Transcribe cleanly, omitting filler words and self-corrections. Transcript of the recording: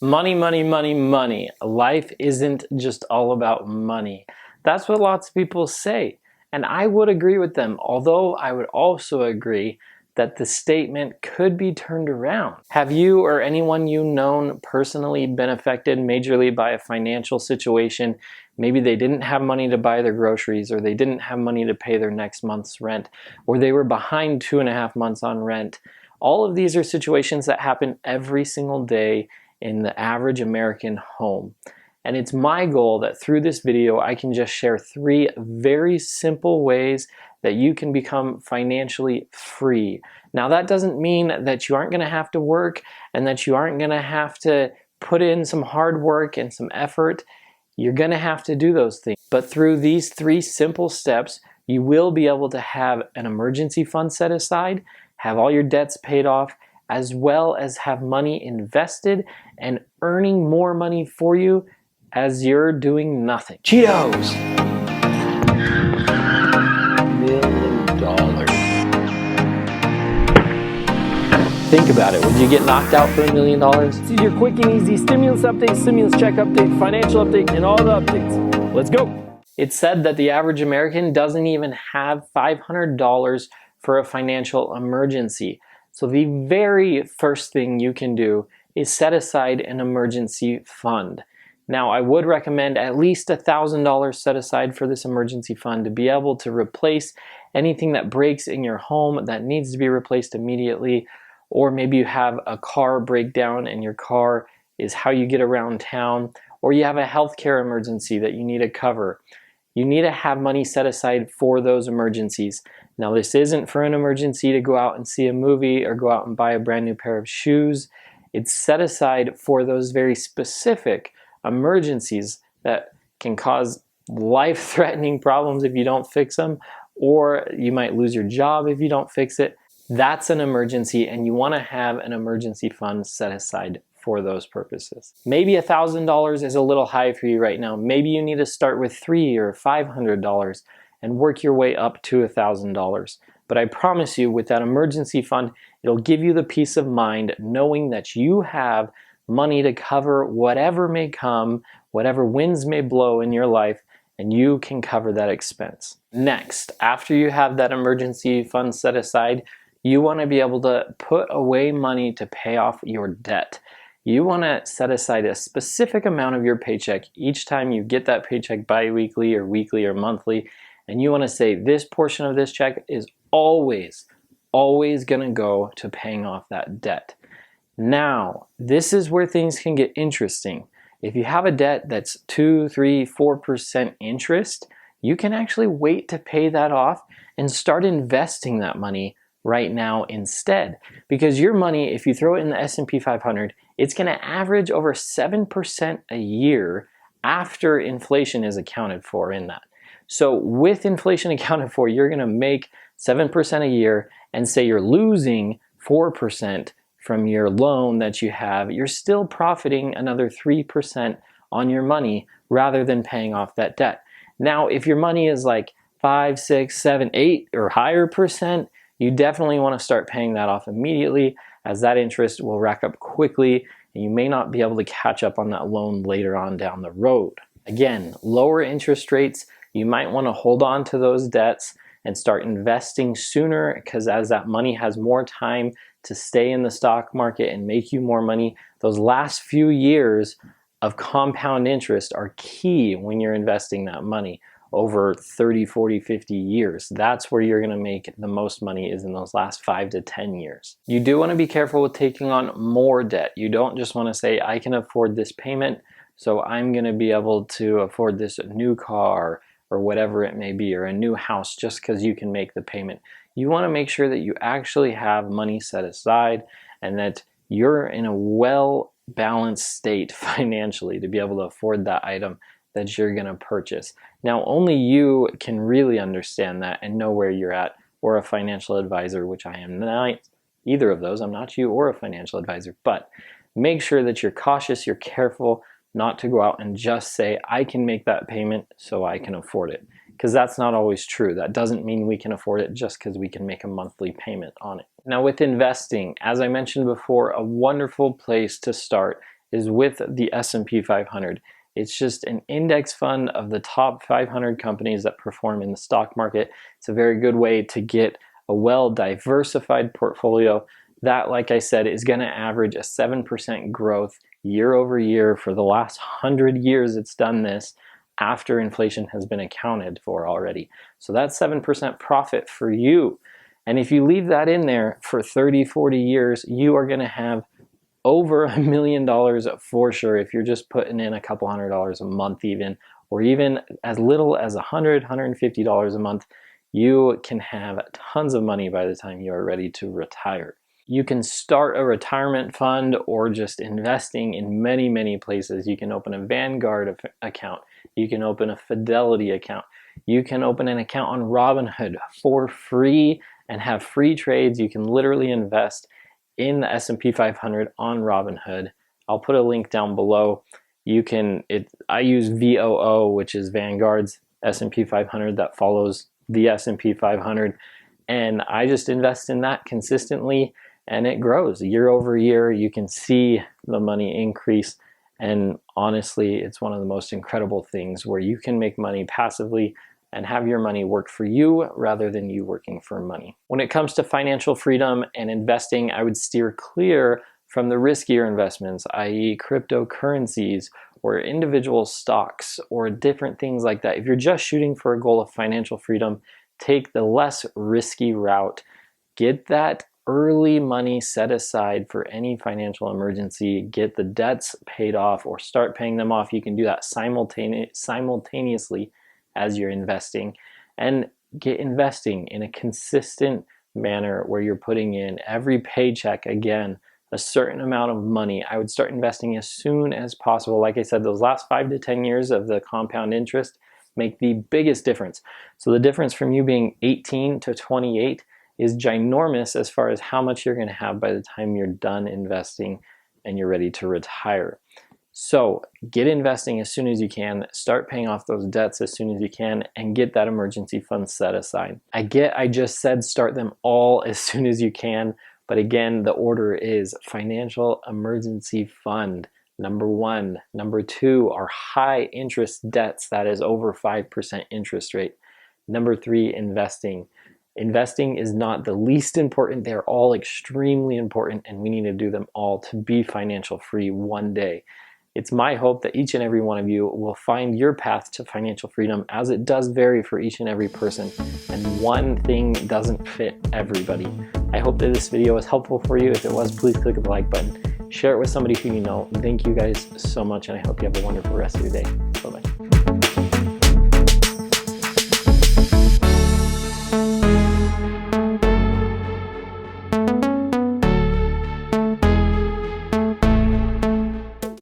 Money, money, money, money. Life isn't just all about money. That's what lots of people say. And I would agree with them, although I would also agree that the statement could be turned around. Have you or anyone you known personally been affected majorly by a financial situation? Maybe they didn't have money to buy their groceries, or they didn't have money to pay their next month's rent, or they were behind 2.5 months on rent. All of these are situations that happen every single day in the average American home. And it's my goal that through this video, I can just share 3 very simple ways that you can become financially free. Now, that doesn't mean that you aren't going to have to work and that you aren't going to have to put in some hard work and some effort. You're going to have to do those things. But through these 3 simple steps, you will be able to have an emergency fund set aside, have all your debts paid off, as well as have money invested and earning more money for you as you're doing nothing. Cheetos! $1 million. Think about it. Would you get knocked out for $1 million? This is your quick and easy stimulus update, stimulus check update, financial update, and all the updates. Let's go. It's said that the average American doesn't even have $500 for a financial emergency. So the very first thing you can do is set aside an emergency fund. Now, I would recommend at least $1,000 set aside for this emergency fund to be able to replace anything that breaks in your home that needs to be replaced immediately. Or maybe you have a car breakdown and your car is how you get around town, or you have a healthcare emergency that you need to cover. You need to have money set aside for those emergencies. Now, this isn't for an emergency to go out and see a movie or go out and buy a brand new pair of shoes. It's set aside for those very specific emergencies that can cause life-threatening problems if you don't fix them, or you might lose your job if you don't fix it. That's an emergency, and you want to have an emergency fund set aside for those purposes. Maybe $1,000 is a little high for you right now. Maybe you need to start with $300 or $500 and work your way up to $1,000. But I promise you, with that emergency fund, it'll give you the peace of mind knowing that you have money to cover whatever may come, whatever winds may blow in your life, and you can cover that expense. Next, after you have that emergency fund set aside, you want to be able to put away money to pay off your debt. You want to set aside a specific amount of your paycheck each time you get that paycheck bi-weekly or weekly or monthly, and you want to say this portion of this check is always going to go to paying off that debt. Now, this is where things can get interesting. If you have a debt that's 2, 3, 4% interest, you can actually wait to pay that off and start investing that money right now instead. Because your money, if you throw it in the S&P 500, it's going to average over 7% a year after inflation is accounted for in that. So with inflation accounted for, you're going to make 7% a year, and say you're losing 4% from your loan that you have, you're still profiting another 3% on your money rather than paying off that debt. Now, if your money is like 5, 6, 7, 8 or higher percent, you definitely want to start paying that off immediately, as that interest will rack up quickly and you may not be able to catch up on that loan later on down the road. Again, lower interest rates, you might want to hold on to those debts and start investing sooner, because as that money has more time to stay in the stock market and make you more money, those last few years of compound interest are key when you're investing that money over 30, 40, 50 years. That's where you're going to make the most money, is in those last 5 to 10 years. You do want to be careful with taking on more debt. You don't just want to say, I can afford this payment, so I'm going to be able to afford this new car or whatever it may be, or a new house, just because you can make the payment. You want to make sure that you actually have money set aside and that you're in a well-balanced state financially to be able to afford that item that you're going to purchase. Now, only you can really understand that and know where you're at, or a financial advisor, which I am not either of those. I'm not you or a financial advisor, but make sure that you're cautious, you're careful not to go out and just say, I can make that payment so I can afford it. Because that's not always true. That doesn't mean we can afford it just because we can make a monthly payment on it. Now, with investing, as I mentioned before, a wonderful place to start is with the S&P 500. It's just an index fund of the top 500 companies that perform in the stock market. It's a very good way to get a well-diversified portfolio that, like I said, is going to average a 7% growth year over year for the last 100 years. It's done this after inflation has been accounted for already. So that's 7% profit for you. And if you leave that in there for 30, 40 years, you are going to have over $1 million for sure if you're just putting in a couple $100 a month even, or even as little as $100, $150 a month. You can have tons of money by the time you are ready to retire. You can start a retirement fund or just investing in many, many places. You can open a Vanguard account. You can open a Fidelity account. You can open an account on Robinhood for free and have free trades. You can literally invest in the S&P 500 on Robinhood. I'll put a link down below. I use VOO, which is Vanguard's S&P 500 that follows the S&P 500. And I just invest in that consistently, and it grows year over year. You can see the money increase, and honestly, it's one of the most incredible things where you can make money passively and have your money work for you rather than you working for money. When it comes to financial freedom and investing, I would steer clear from the riskier investments, i.e. cryptocurrencies or individual stocks or different things like that. If you're just shooting for a goal of financial freedom, take the less risky route. Get that early money set aside for any financial emergency. Get the debts paid off or start paying them off. You can do that simultaneously as you're investing, and get investing in a consistent manner where you're putting in every paycheck, again, a certain amount of money. I would start investing as soon as possible. Like I said, those last 5 to 10 years of the compound interest make the biggest difference. So the difference from you being 18 to 28 is ginormous as far as how much you're going to have by the time you're done investing and you're ready to retire. So get investing as soon as you can, start paying off those debts as soon as you can, and get that emergency fund set aside. I just said start them all as soon as you can, but again, the order is financial emergency fund, number 1. Number 2 are high interest debts, that is over 5% interest rate. Number 3, investing. Investing is not the least important. They're all extremely important, and we need to do them all to be financial free one day. It's my hope that each and every one of you will find your path to financial freedom, as it does vary for each and every person, and one thing doesn't fit everybody. I hope that this video was helpful for you. If it was, please click the like button. Share it with somebody who you know. Thank you guys so much, and I hope you have a wonderful rest of your day.